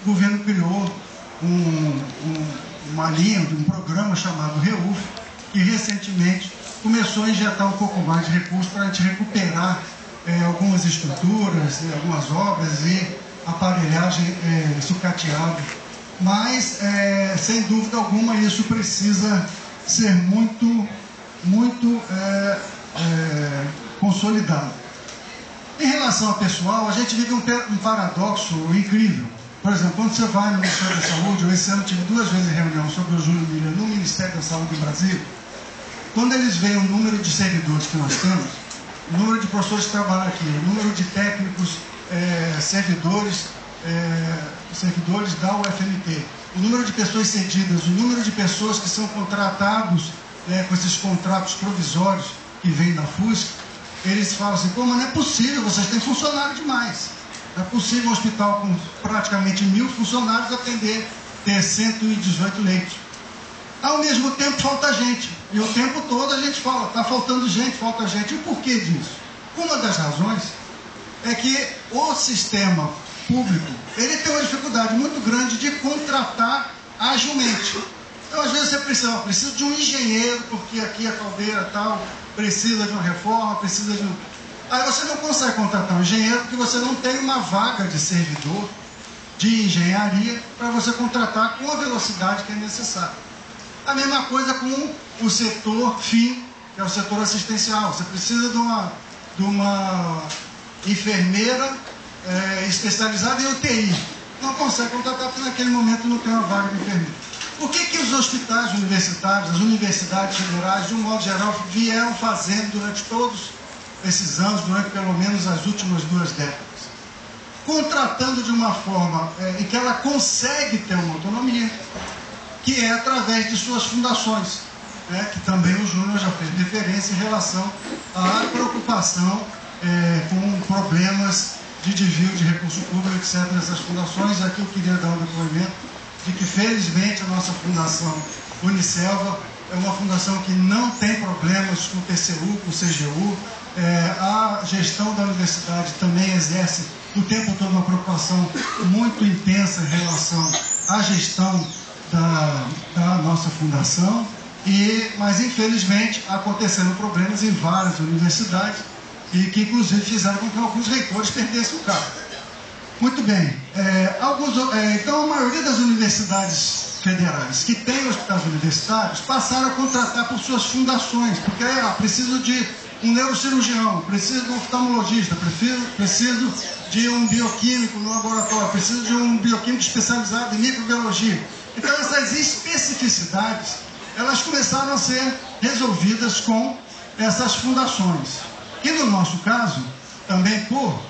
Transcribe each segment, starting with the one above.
o governo criou uma linha, um programa chamado REUF, que recentemente começou a injetar um pouco mais de recursos para a gente recuperar algumas estruturas, algumas obras e aparelhagem sucateada. Mas, sem dúvida alguma, isso precisa ser muito consolidado. Em relação ao pessoal, a gente vive um paradoxo incrível. Por exemplo, quando você vai no Ministério da Saúde, eu esse ano tive 2 vezes reunião sobre o Júlio Miller no Ministério da Saúde em Brasília, quando eles veem o número de servidores que nós temos, o número de professores que trabalham aqui, o número de técnicos, servidores da UFMT, o número de pessoas cedidas, o número de pessoas que são contratados com esses contratos provisórios que vêm da FUSC, eles falam assim, pô, mas não é possível, vocês têm funcionário demais. Não é possível um hospital com praticamente 1000 funcionários ter 118 leitos. Ao mesmo tempo falta gente. E o tempo todo a gente fala, está faltando gente, falta gente. E o porquê disso? Uma das razões é que o sistema público, ele tem uma dificuldade muito grande de contratar agilmente. Então, às vezes, você precisa de um engenheiro, porque aqui a caldeira tal, precisa de uma reforma, precisa de um... Aí você não consegue contratar um engenheiro porque você não tem uma vaga de servidor de engenharia para você contratar com a velocidade que é necessária. A mesma coisa com o setor FIM, que é o setor assistencial. Você precisa de uma enfermeira especializada em UTI. Não consegue contratar porque naquele momento não tem uma vaga de enfermeira. O que os hospitais universitários, as universidades federais, de um modo geral, vieram fazendo durante todos esses anos, durante pelo menos as últimas 2 décadas? Contratando de uma forma em que ela consegue ter uma autonomia, que é através de suas fundações, que também o Júnior já fez referência em relação à preocupação com problemas de desvio de recurso público, etc. Essas fundações. Aqui eu queria dar um depoimento de que, felizmente, a nossa fundação Unicelva é uma fundação que não tem problemas com o TCU, com o CGU. A gestão da universidade também exerce o tempo todo uma preocupação muito intensa em relação à gestão da nossa fundação, mas infelizmente aconteceram problemas em várias universidades e que inclusive fizeram com que alguns reitores perdessem o cargo. Muito bem, então a maioria das universidades federais que têm hospitais universitários passaram a contratar por suas fundações, porque preciso de um neurocirurgião, preciso de um oftalmologista, preciso de um bioquímico no laboratório, preciso de um bioquímico especializado em microbiologia. Então essas especificidades, elas começaram a ser resolvidas com essas fundações. E no nosso caso, também por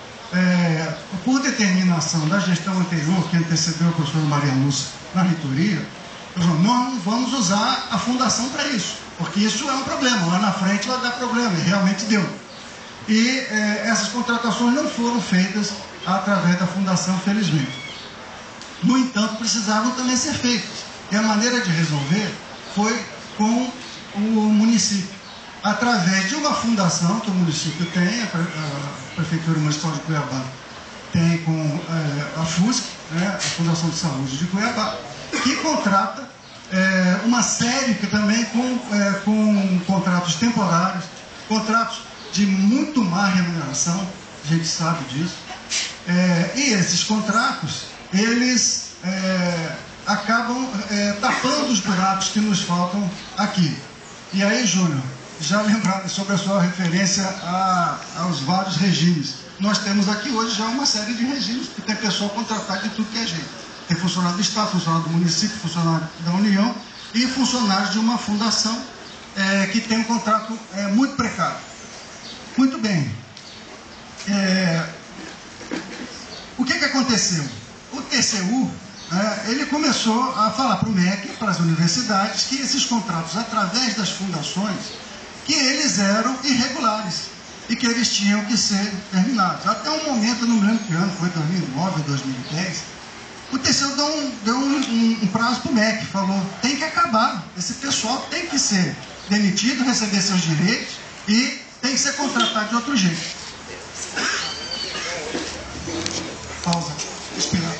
determinação da gestão anterior, que antecedeu a professora Maria Lúcia na reitoria, nós não vamos usar a fundação para isso, porque isso é um problema, lá na frente vai dar problema, e realmente deu. E essas contratações não foram feitas através da fundação, felizmente. No entanto, precisavam também ser feitas. E a maneira de resolver foi com o município, através de uma fundação que o município tem, a Prefeitura Municipal de Cuiabá tem com a FUSC, a Fundação de Saúde de Cuiabá, que contrata uma série que também com contratos temporários, contratos de muito má remuneração, a gente sabe disso, e esses contratos, eles acabam tapando os buracos que nos faltam aqui. E aí, Júnior, já lembrado sobre a sua referência aos vários regimes. Nós temos aqui hoje já uma série de regimes, que tem pessoa contratada de tudo que é jeito. Tem funcionário do Estado, funcionário do município, funcionário da União e funcionários de uma fundação que tem um contrato muito precário. Muito bem. O que aconteceu? O TCU, ele começou a falar para o MEC, para as universidades, que esses contratos, através das fundações, que eles eram irregulares e que eles tinham que ser terminados. Até um momento, eu não me lembro que ano, foi 2009 ou 2010, o TCU deu um prazo para o MEC, falou, tem que acabar, esse pessoal tem que ser demitido, receber seus direitos e tem que ser contratado de outro jeito. Pausa, respirar.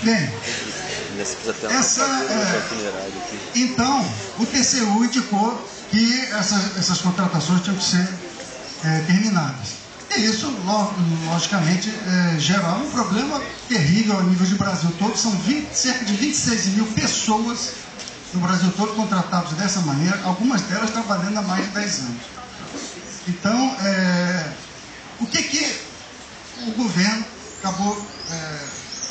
Bem, então, o TCU indicou que essas contratações tinham que ser terminadas. E isso, logicamente, gera um problema terrível a nível de Brasil todo. São cerca de 26 mil pessoas no Brasil todo contratadas dessa maneira, algumas delas trabalhando há mais de 10 anos. Então, o que o governo acabou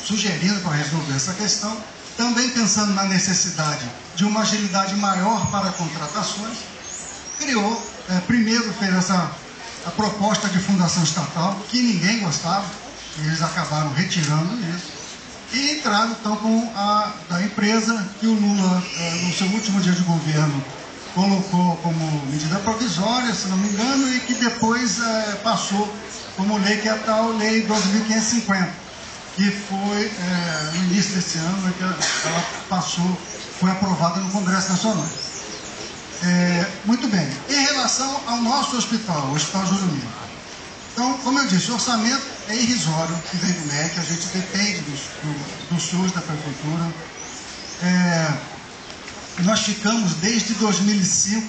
sugerindo para resolver essa questão, também pensando na necessidade de uma agilidade maior para contratações, criou, primeiro fez a proposta de fundação estatal, que ninguém gostava, eles acabaram retirando isso, e entraram então com a da empresa que o Lula, no seu último dia de governo, colocou como medida provisória, se não me engano, e que depois passou como lei, que é a tal Lei 12.550, que foi no início desse ano, que ela foi aprovada no Congresso Nacional. Muito bem. Em relação ao nosso hospital, o Hospital Júlio Miller. Então, como eu disse, o orçamento é irrisório, que vem do MEC, a gente depende do SUS, da Prefeitura. Nós ficamos desde 2005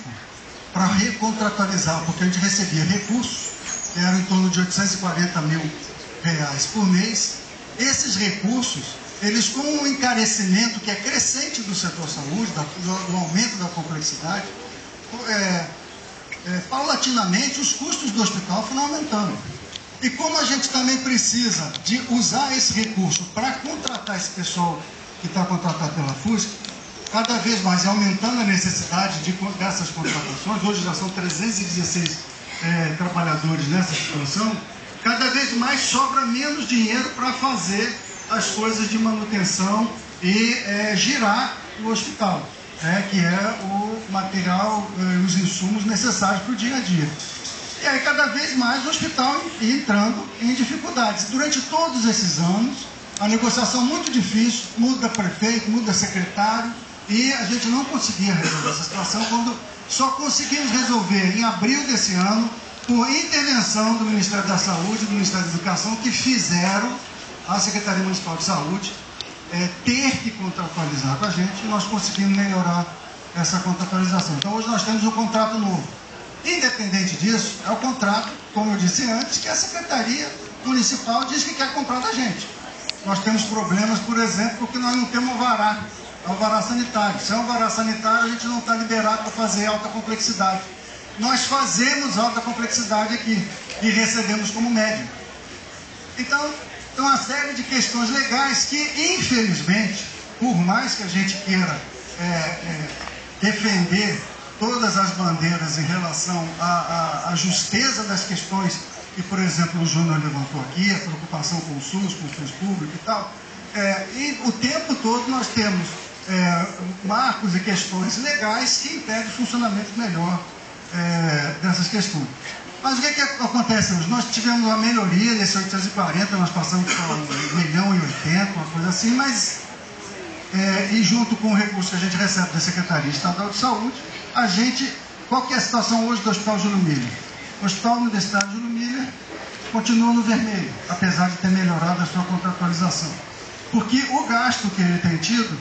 para recontratualizar, porque a gente recebia recursos, que eram em torno de R$840 mil por mês. Esses recursos, eles com um encarecimento que é crescente do setor saúde, do aumento da complexidade, paulatinamente os custos do hospital foram aumentando. E como a gente também precisa de usar esse recurso para contratar esse pessoal que está contratado pela FUSC, cada vez mais aumentando a necessidade dessas contratações, hoje já são 316 trabalhadores nessa situação, cada vez mais sobra menos dinheiro para fazer as coisas de manutenção e girar o hospital, que é o material, os insumos necessários para o dia a dia. E aí cada vez mais o hospital entrando em dificuldades. Durante todos esses anos, a negociação muito difícil, muda prefeito, muda secretário, e a gente não conseguia resolver essa situação, quando só conseguimos resolver em abril desse ano, por intervenção do Ministério da Saúde e do Ministério da Educação, que fizeram a Secretaria Municipal de Saúde ter que contratualizar com a gente, e nós conseguimos melhorar essa contratualização. Então hoje nós temos um contrato novo. Independente disso, é o contrato, como eu disse antes, que a Secretaria Municipal diz que quer comprar da gente. Nós temos problemas, por exemplo, porque nós não temos alvará sanitário. Se é alvará sanitário, a gente não está liberado para fazer alta complexidade. Nós fazemos alta complexidade aqui e recebemos como médio. Então, tem uma série de questões legais que, infelizmente, por mais que a gente queira defender todas as bandeiras em relação à justeza das questões que, por exemplo, o Júnior levantou aqui, a preocupação com o SUS público e tal, e o tempo todo nós temos marcos e questões legais que impedem o funcionamento melhor dessas questões. Mas o que acontece hoje? Nós tivemos uma melhoria nesse 840, nós passamos para 1.080.000, uma coisa assim, mas e junto com o recurso que a gente recebe da Secretaria Estadual de Saúde, qual que é a situação hoje do Hospital Júlio Miller? O Hospital Universitário Júlio Miller continua no vermelho, apesar de ter melhorado a sua contratualização. Porque o gasto que ele tem tido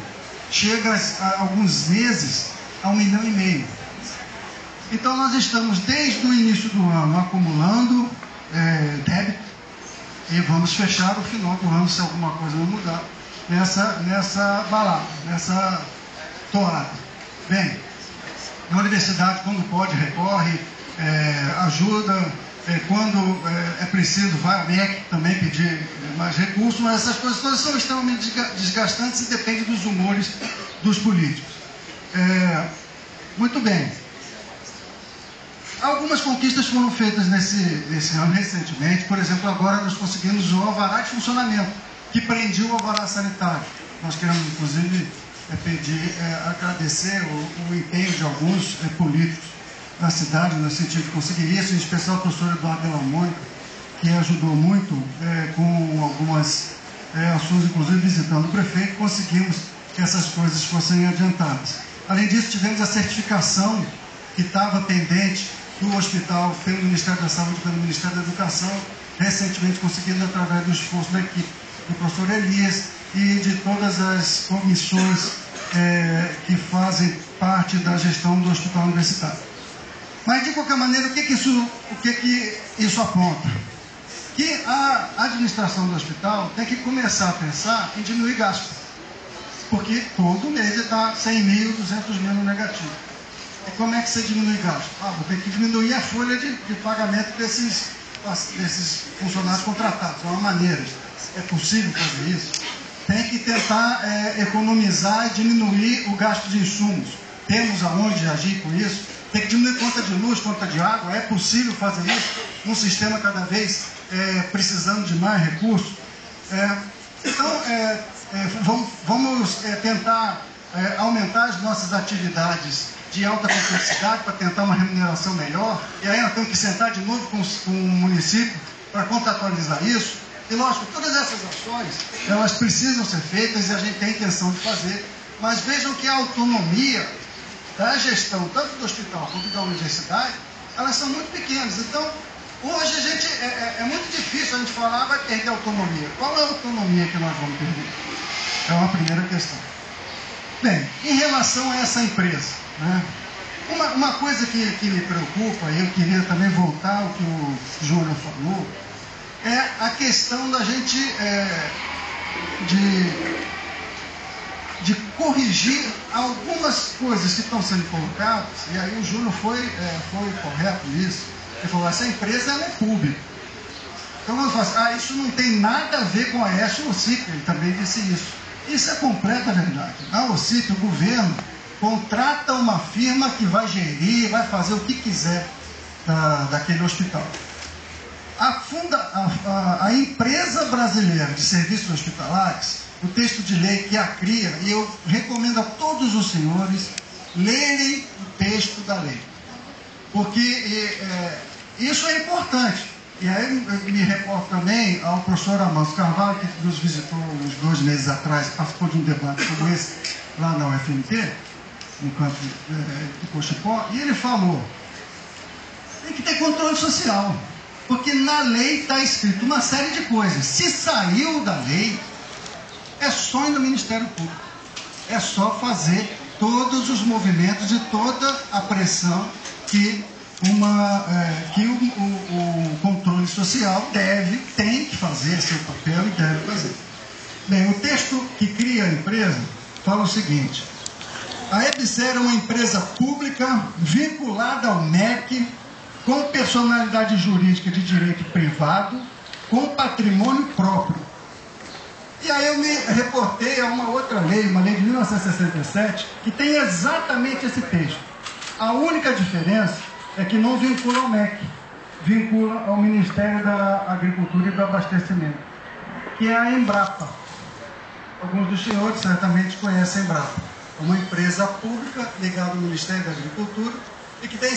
chega a alguns meses a R$1,5 milhão. Então nós estamos desde o início do ano acumulando débito e vamos fechar o final do ano, se alguma coisa não mudar, nessa balada, nessa toada. Bem, a universidade, quando pode, recorre, ajuda, quando é preciso, vai ao MEC também pedir mais recursos, mas essas coisas todas são extremamente desgastantes e dependem dos humores dos políticos. Muito bem. Algumas conquistas foram feitas nesse ano recentemente. Por exemplo, agora nós conseguimos o alvará de funcionamento, que prendia o alvará sanitário. Nós queremos, inclusive, agradecer o empenho de alguns políticos da cidade, no sentido de conseguir isso, em especial o professor Eduardo Della Mônica, que ajudou muito com algumas ações, inclusive visitando o prefeito, conseguimos que essas coisas fossem adiantadas. Além disso, tivemos a certificação que estava pendente do hospital pelo Ministério da Saúde e pelo Ministério da Educação, recentemente conseguindo através do esforço da equipe do professor Elias e de todas as comissões que fazem parte da gestão do hospital universitário. Mas, de qualquer maneira, o que isso aponta? Que a administração do hospital tem que começar a pensar em diminuir gastos, porque todo mês ele está 100 mil, 200 mil no negativo. E como é que você diminui gasto? Vou ter que diminuir a folha de pagamento desses funcionários contratados. É uma maneira. É possível fazer isso? Tem que tentar economizar e diminuir o gasto de insumos. Temos aonde agir com isso? Tem que diminuir conta de luz, conta de água. É possível fazer isso num sistema cada vez precisando de mais recursos? Então, vamos tentar aumentar as nossas atividades de alta complexidade para tentar uma remuneração melhor. E aí nós temos que sentar de novo com o município para contratualizar isso. E, lógico, todas essas ações, elas precisam ser feitas e a gente tem a intenção de fazer. Mas vejam que a autonomia da gestão, tanto do hospital quanto da universidade, elas são muito pequenas. Então, hoje a gente, é muito difícil a gente falar, vai perder a autonomia. Qual é a autonomia que nós vamos perder? É uma primeira questão. Bem, em relação a essa empresa, né, uma coisa que me preocupa, e eu queria também voltar ao que o Júnior falou, é a questão da gente de corrigir algumas coisas que estão sendo colocadas, e aí o Júnior foi correto nisso. Ele falou, essa empresa ela é pública. Então nós falamos, isso não tem nada a ver com a ESH ou OCIP, ele também disse isso. Isso é completa verdade. A OCIP, o governo, contrata uma firma que vai gerir, vai fazer o que quiser daquele hospital. A empresa brasileira de serviços hospitalares, o texto de lei que a cria, e eu recomendo a todos os senhores lerem o texto da lei, porque isso é importante. E aí eu me reporto também ao professor Amâncio Carvalho, que nos visitou uns 2 meses atrás, participou de um debate como esse lá na UFMT, no campo de Cochipó, e ele falou, tem que ter controle social, porque na lei está escrito uma série de coisas. Se saiu da lei, é só ir no Ministério Público. É só fazer todos os movimentos e toda a pressão que o controle social tem que fazer seu papel e deve fazer. Bem, o texto que cria a empresa fala o seguinte: a EBSER é uma empresa pública vinculada ao MEC, com personalidade jurídica de direito privado, com patrimônio próprio. E aí eu me reportei a uma outra lei, uma lei de 1967, que tem exatamente esse texto. A única diferença é que não vincula ao MEC, vincula ao Ministério da Agricultura e do Abastecimento, que é a Embrapa. Alguns dos senhores certamente conhecem a Embrapa. É uma empresa pública ligada ao Ministério da Agricultura e que tem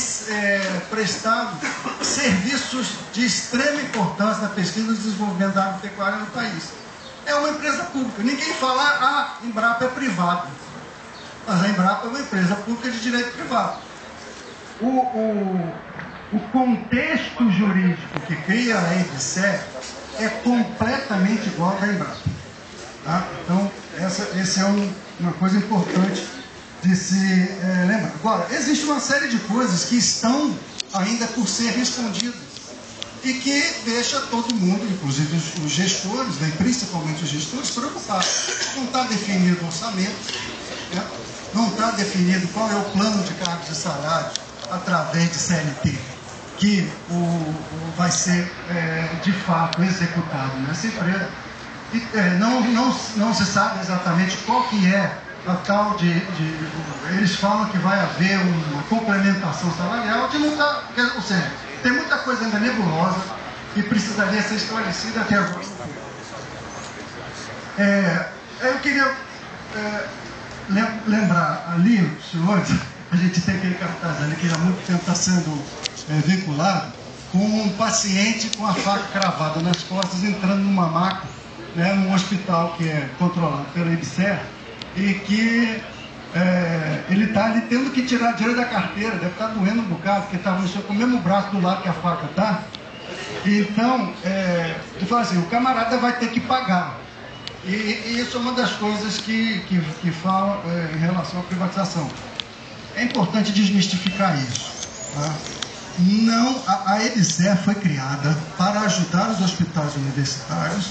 prestado serviços de extrema importância na pesquisa e desenvolvimento da agropecuária no país. É uma empresa pública. Ninguém fala, a Embrapa é privada. Mas a Embrapa é uma empresa pública de direito privado. O contexto jurídico que cria a EBSER é completamente igual ao da Embrapa. Tá? Então, essa é uma coisa importante de se lembrar. Agora, existe uma série de coisas que estão ainda por ser respondidas e que deixa todo mundo, inclusive os gestores, né, principalmente os gestores, preocupados. Não está definido o orçamento, né? Não está definido qual é o plano de cargos e salários através de CLT, que vai ser de fato executado nessa empresa. E, não se sabe exatamente qual que é a tal eles falam que vai haver uma complementação salarial, ou seja, tem muita coisa ainda nebulosa e precisaria ser esclarecida até agora. Eu queria lembrar ali, senhores, a gente tem aquele cartaz ali que há muito tempo está sendo vinculado com um paciente com a faca cravada nas costas entrando numa maca, né, num hospital que é controlado pela EBSER, e que ele está ali tendo que tirar dinheiro da carteira, deve estar doendo um bocado, porque estava com o mesmo braço do lado que a faca está. Então, ele fala assim, o camarada vai ter que pagar. E isso é uma das coisas que falam em relação à privatização. É importante desmistificar isso. Tá? Não, a EBSER foi criada para ajudar os hospitais universitários.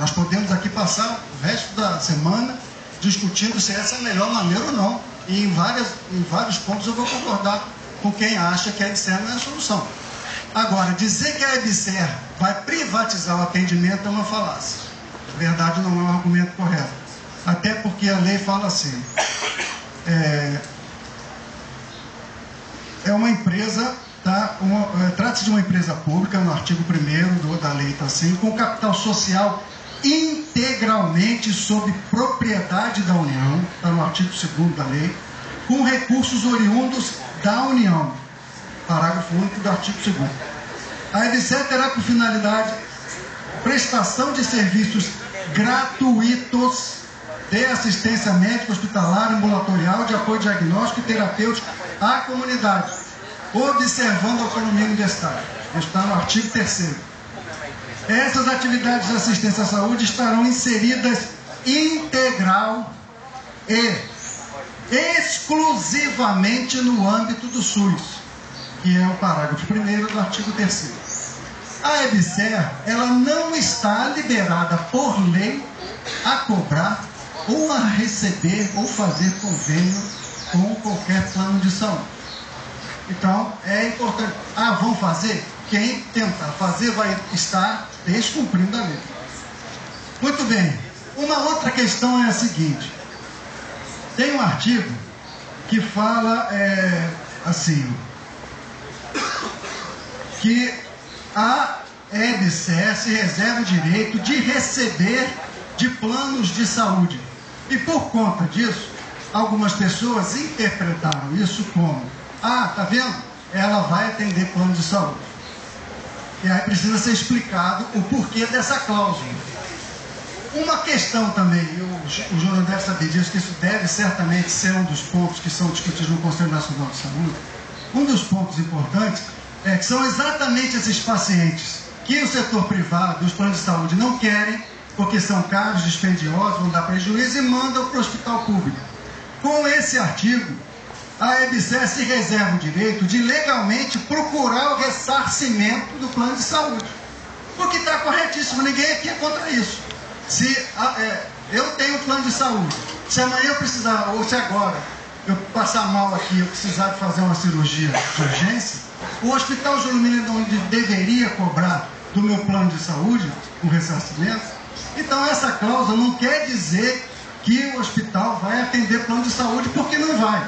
Nós podemos aqui passar o resto da semana discutindo se essa é a melhor maneira ou não. E em vários pontos eu vou concordar com quem acha que a EBSER não é a solução. Agora, dizer que a EBSER vai privatizar o atendimento é uma falácia. Na verdade, não é um argumento correto. Até porque a lei fala assim, é uma empresa, tá? Trata-se de uma empresa pública, no artigo 1º da lei está assim, com capital social integralmente sob propriedade da União, está no artigo 2º da lei, com recursos oriundos da União, parágrafo único do artigo 2º. A EBSER terá por finalidade prestação de serviços gratuitos de assistência médica, hospitalar, ambulatorial, de apoio diagnóstico e terapêutico à comunidade, observando a autonomia universitária. Está no artigo 3º. Essas atividades de assistência à saúde estarão inseridas integral e exclusivamente no âmbito do SUS, que é o parágrafo 1º do artigo 3º. A EBSER, ela não está liberada por lei a cobrar ou a receber ou fazer convênio com qualquer plano de saúde. Então, é importante. Vão fazer? Quem tentar fazer vai estar descumprindo a lei. Muito bem. Uma outra questão é a seguinte. Tem um artigo que fala assim, que a EBSER se reserva o direito de receber de planos de saúde. E por conta disso, algumas pessoas interpretaram isso como, tá vendo? Ela vai atender plano de saúde. E aí precisa ser explicado o porquê dessa cláusula. Uma questão também, o Júnior deve saber disso, que isso deve certamente ser um dos pontos que são discutidos no Conselho Nacional de Saúde. Um dos pontos importantes é que são exatamente esses pacientes que o setor privado, os planos de saúde, não querem, porque são caros, dispendiosos, vão dar prejuízo e mandam para o hospital público. Com esse artigo, a EBSER se reserva o direito de legalmente procurar o ressarcimento do plano de saúde. Porque está corretíssimo, ninguém aqui é contra isso. Se eu tenho um plano de saúde, se amanhã eu precisar, ou se agora eu passar mal aqui, eu precisar de fazer uma cirurgia de urgência, o Hospital Júlio Miller não deveria cobrar do meu plano de saúde o ressarcimento. Então essa cláusula não quer dizer que o hospital vai atender plano de saúde, porque não vai.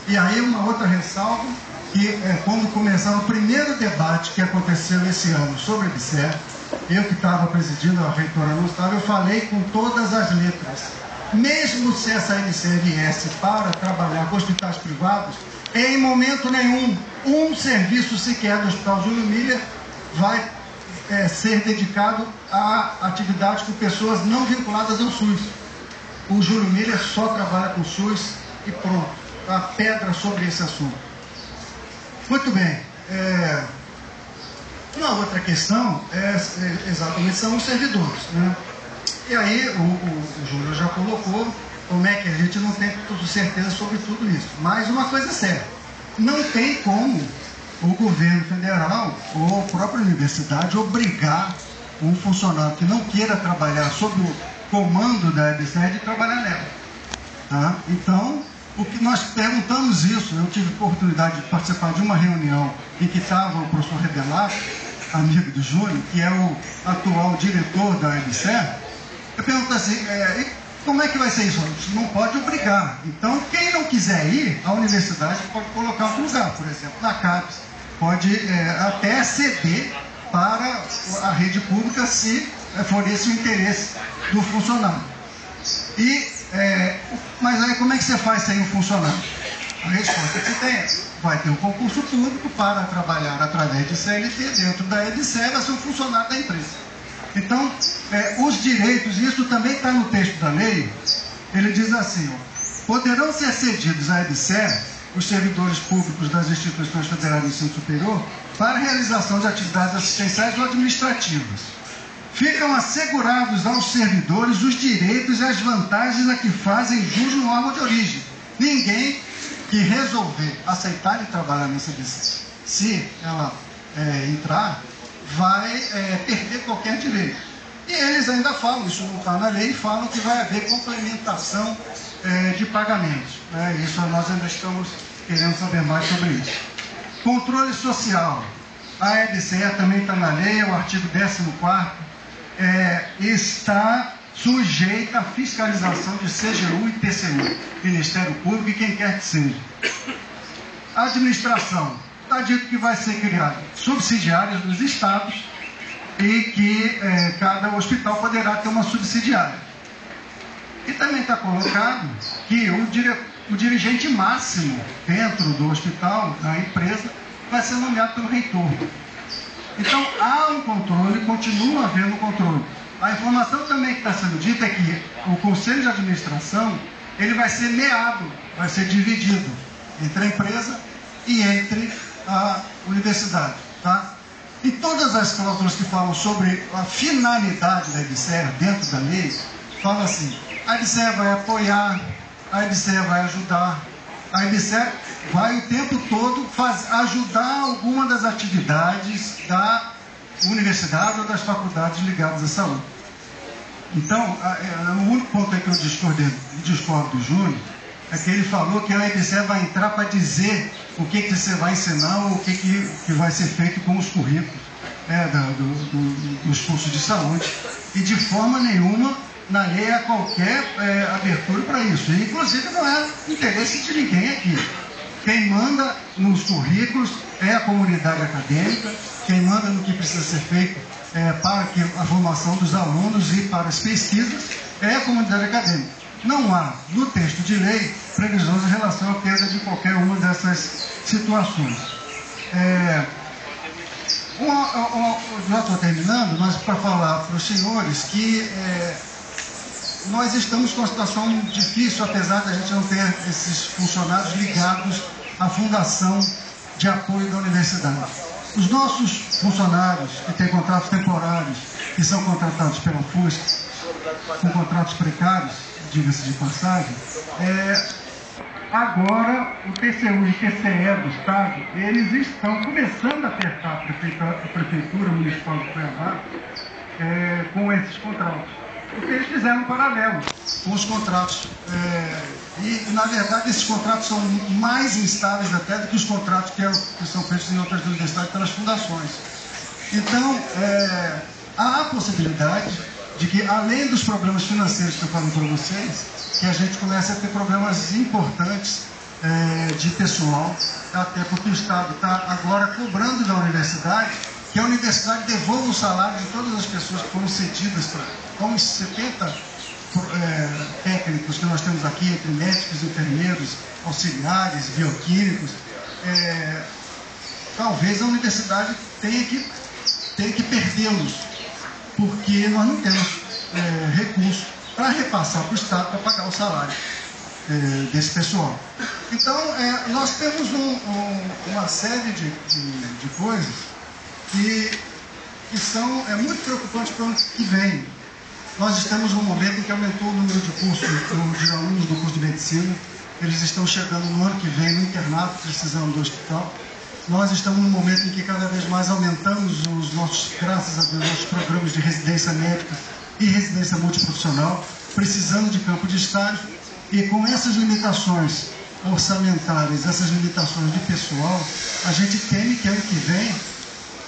E aí uma outra ressalva, que quando começar o primeiro debate que aconteceu esse ano sobre a EBSER, eu que estava presidindo, a reitora não estava, eu falei com todas as letras. Mesmo se essa EBSER viesse para trabalhar com hospitais privados, em momento nenhum, um serviço sequer do Hospital Júlio Miller vai ser dedicado a atividades com pessoas não vinculadas ao SUS. O Júlio Miller só trabalha com o SUS e pronto. A pedra sobre esse assunto. Muito bem. Uma outra questão exatamente são os servidores, né? E aí o Júlio já colocou como é que a gente não tem certeza sobre tudo isso. Mas uma coisa é certa, não tem como o governo federal ou a própria universidade obrigar um funcionário que não queira trabalhar sob o comando da EBSER de trabalhar nela. Tá? Então, o que nós perguntamos isso, eu tive a oportunidade de participar de uma reunião em que estava o professor Rebelato, amigo do Júnior, que é o atual diretor da EBSER. Eu pergunto assim, como é que vai ser isso? A gente não pode obrigar. Então, quem não quiser ir, a universidade pode colocar outro lugar, por exemplo, na CAPES. Pode até ceder para a rede pública, se for esse o interesse do funcionário. Mas aí como é que você faz sem um funcionário? A resposta que tem vai ter um concurso público para trabalhar através de CLT dentro da EBSER, vai ser um funcionário da empresa. Então, os direitos, isso também está no texto da lei, ele diz assim, poderão ser cedidos à EBSER os servidores públicos das instituições federais de ensino superior para a realização de atividades assistenciais ou administrativas, ficam assegurados aos servidores os direitos e as vantagens a que fazem jus no órgão de origem. Ninguém que resolver aceitar e trabalhar nessa ABC, se ela entrar, vai perder qualquer direito. E eles ainda falam, isso não está na lei, falam que vai haver complementação de pagamentos. Isso nós ainda estamos querendo saber mais sobre isso. Controle social. A EBCE também está na lei, o artigo 14º, está sujeita à fiscalização de CGU e TCU, Ministério Público e quem quer que seja. A administração, está dito que vai ser criada subsidiárias dos estados e que cada hospital poderá ter uma subsidiária. E também está colocado que o dirigente máximo dentro do hospital, da empresa, vai ser nomeado pelo reitor. Então, há um controle, continua havendo controle. A informação também que está sendo dita é que o Conselho de Administração, ele vai ser meado, vai ser dividido entre a empresa e entre a universidade. Tá? E todas as cláusulas que falam sobre a finalidade da EBSER dentro da lei, falam assim, a EBSER vai apoiar, a EBSER vai ajudar, a EBSER vai o tempo todo ajudar alguma das atividades da universidade ou das faculdades ligadas à saúde. Então, o único ponto aí que eu discordo do Júnior é que ele falou que a EBSER vai entrar para dizer o que você vai ensinar ou o que vai ser feito com os currículos dos cursos de saúde. E de forma nenhuma na lei há qualquer abertura para isso. E, inclusive, não é interesse de ninguém aqui. Quem manda nos currículos é a comunidade acadêmica, quem manda no que precisa ser feito para a formação dos alunos e para as pesquisas é a comunidade acadêmica. Não há, no texto de lei, previsões em relação à perda de qualquer uma dessas situações. Já estou terminando, mas para falar para os senhores que nós estamos com uma situação difícil, apesar de a gente não ter esses funcionários ligados à fundação de apoio da universidade. Os nossos funcionários que têm contratos temporários, que são contratados pela FUSC, com contratos precários, diga-se de passagem, agora o TCU e o TCE do Estado, eles estão começando a apertar a Prefeitura Municipal de Cuiabá com esses contratos. Porque eles fizeram um paralelo com os contratos. E, na verdade, esses contratos são mais instáveis até do que os contratos que são feitos em outras universidades pelas fundações. Então, há a possibilidade de que, além dos problemas financeiros que eu falo para vocês, que a gente comece a ter problemas importantes de pessoal, até porque o Estado está agora cobrando da universidade que a universidade devolva o salário de todas as pessoas que foram cedidas com os 70 técnicos que nós temos aqui, entre médicos, enfermeiros, auxiliares, bioquímicos. Talvez a universidade tenha que perdê-los, porque nós não temos recursos para repassar para o Estado para pagar o salário desse pessoal. Então, nós temos uma série de coisas que são muito preocupantes para o ano que vem. Nós estamos num momento em que aumentou o número de cursos, de alunos do curso de medicina. Eles estão chegando no ano que vem no internato, precisando do hospital. Nós estamos num momento em que cada vez mais aumentamos graças a Deus, nossos programas de residência médica e residência multiprofissional, precisando de campo de estágio. E com essas limitações orçamentárias, essas limitações de pessoal, a gente teme que ano que vem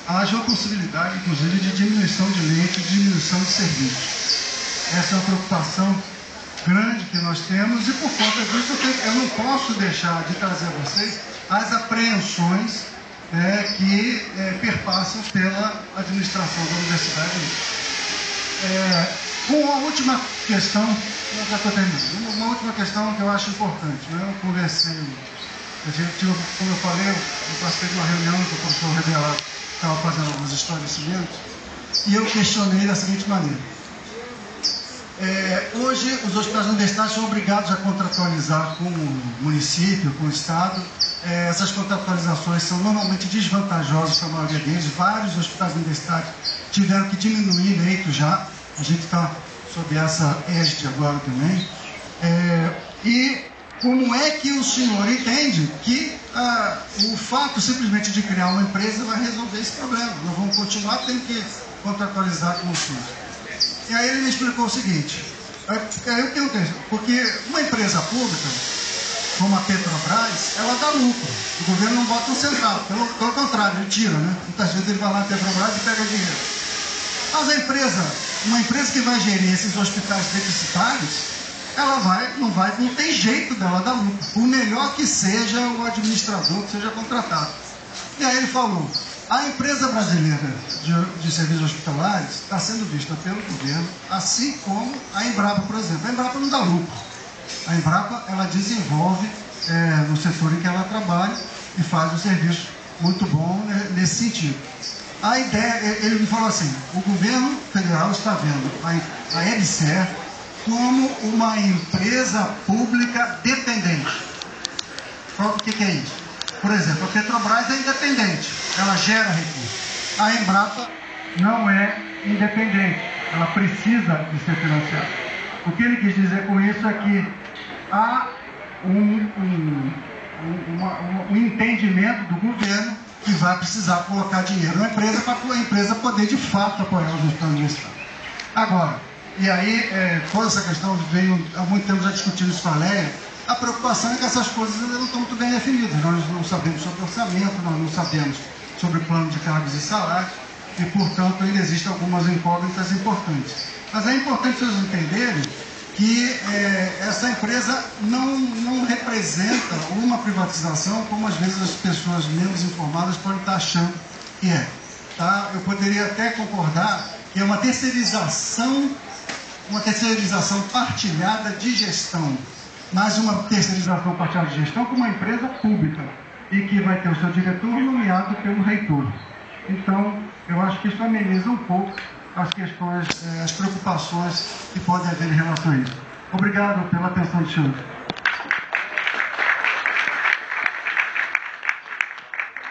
haja uma possibilidade, inclusive, de diminuição de leitos, de diminuição de serviços. Essa é uma preocupação grande que nós temos e, por conta disso, eu não posso deixar de trazer a vocês as apreensões que perpassam pela administração da universidade. Uma última questão, já estou terminando, uma última questão que eu acho importante. Eu conversei, como eu falei, eu participei de uma reunião que o professor Rebelado estava fazendo alguns esclarecimentos, e eu questionei da seguinte maneira. Hoje, os hospitais universitários são obrigados a contratualizar com o município, com o Estado. Essas contratualizações são normalmente desvantajosas para a maioria deles. Vários hospitais universitários tiveram que diminuir leitos já, a gente está sob essa égide agora também. E como é que o senhor entende que o fato simplesmente de criar uma empresa vai resolver esse problema? Nós vamos continuar tendo que contratualizar com o SUS. E aí ele me explicou o seguinte, porque uma empresa pública, como a Petrobras, ela dá lucro. O governo não bota um centavo, pelo contrário, ele tira, né? Muitas vezes ele vai lá na Petrobras e pega dinheiro. Mas uma empresa que vai gerir esses hospitais deficitários, não tem jeito dela dar lucro, por melhor que seja o administrador que seja contratado. E aí ele falou, a empresa brasileira de serviços hospitalares está sendo vista pelo governo, assim como a Embrapa, por exemplo. A Embrapa não dá lucro. A Embrapa, ela desenvolve no setor em que ela trabalha e faz um serviço muito bom nesse sentido. A ideia, ele me falou assim, o governo federal está vendo a EBSER como uma empresa pública dependente. O que é isso? Por exemplo, a Petrobras é independente, ela gera recursos. A Embrapa não é independente, ela precisa de ser financiada. O que ele quis dizer com isso é que há um entendimento do governo que vai precisar colocar dinheiro na empresa para a empresa poder de fato apoiar os hospitais universitários. Agora, e aí toda essa questão veio há muito tempo já discutindo isso com a Leia, a preocupação é que essas coisas ainda não estão muito bem definidas. Nós não sabemos sobre orçamento, nós não sabemos sobre plano de cargos e salários, e, portanto, ainda existem algumas incógnitas importantes. Mas é importante vocês entenderem que essa empresa não representa uma privatização como, às vezes, as pessoas menos informadas podem estar achando que é. Tá? Eu poderia até concordar que é uma terceirização partilhada de gestão, mas uma terceirização partilhada de gestão com uma empresa pública e que vai ter o seu diretor nomeado pelo reitor. Então, eu acho que isso ameniza um pouco as questões, as preocupações que podem haver em relação a isso. Obrigado pela atenção do senhor.